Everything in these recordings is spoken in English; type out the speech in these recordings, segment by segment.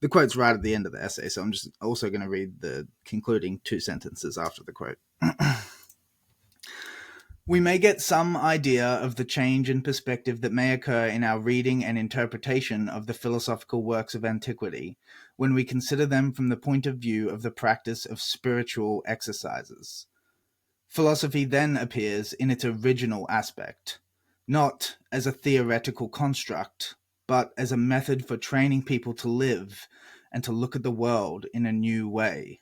The quote's right at the end of the essay, so I'm just also going to read the concluding 2 sentences after the quote. We may get some idea of the change in perspective that may occur in our reading and interpretation of the philosophical works of antiquity when we consider them from the point of view of the practice of spiritual exercises. Philosophy then appears in its original aspect, not as a theoretical construct, but as a method for training people to live and to look at the world in a new way.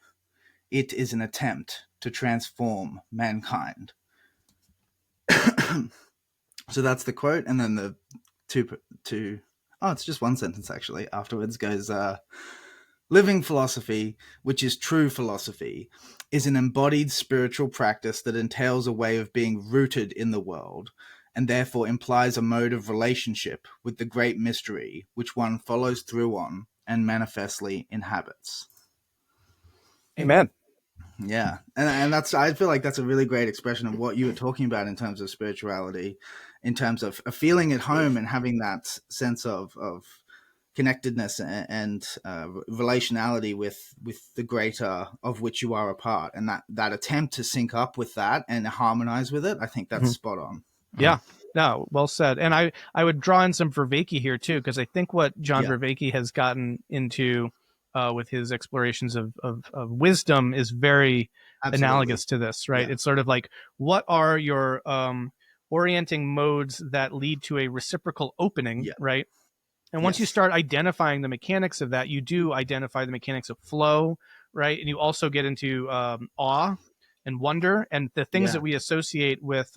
It is an attempt to transform mankind. So that's the quote, and then the it's just one sentence actually. Afterwards goes, living philosophy, which is true philosophy, is an embodied spiritual practice that entails a way of being rooted in the world, and therefore implies a mode of relationship with the great mystery which one follows through on and manifestly inhabits. Amen. Yeah, and that's, I feel like that's a really great expression of what you were talking about in terms of spirituality, in terms of feeling at home and having that sense of connectedness and relationality with the greater of which you are a part, and that attempt to sync up with that and harmonize with it. I think that's spot on. Yeah. No, well said. And I would draw in some Vervaeke here too, because I think what John Vervaeke has gotten into with his explorations of wisdom is very analogous to this, right? It's sort of like, what are your orienting modes that lead to a reciprocal opening, right? And once you start identifying the mechanics of that, you do identify the mechanics of flow, right? And you also get into awe and wonder and the things that we associate with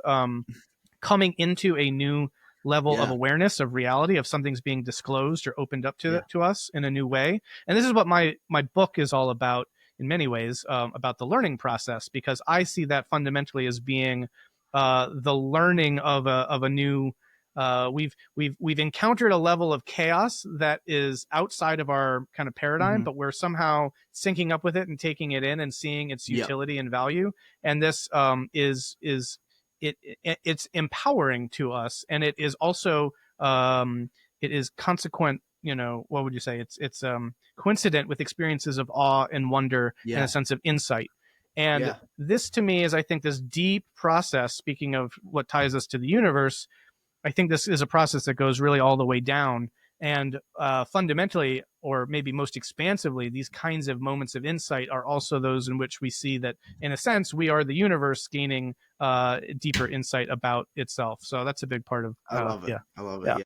coming into a new level of awareness of reality, of something's being disclosed or opened up to us in a new way. And this is what my book is all about in many ways, about the learning process, because I see that fundamentally as being the learning of a new, we've encountered a level of chaos that is outside of our kind of paradigm, but we're somehow syncing up with it and taking it in and seeing its utility and value. And this it's empowering to us, and it is also it is consequent. What would you say? It's coincident with experiences of awe and wonder and a sense of insight. And this, to me, is, I think, this deep process. Speaking of what ties us to the universe, I think this is a process that goes really all the way down. And fundamentally, or maybe most expansively, these kinds of moments of insight are also those in which we see that, in a sense, we are the universe gaining deeper insight about itself. So that's a big part of. I love it. I love it. Yeah. Yeah.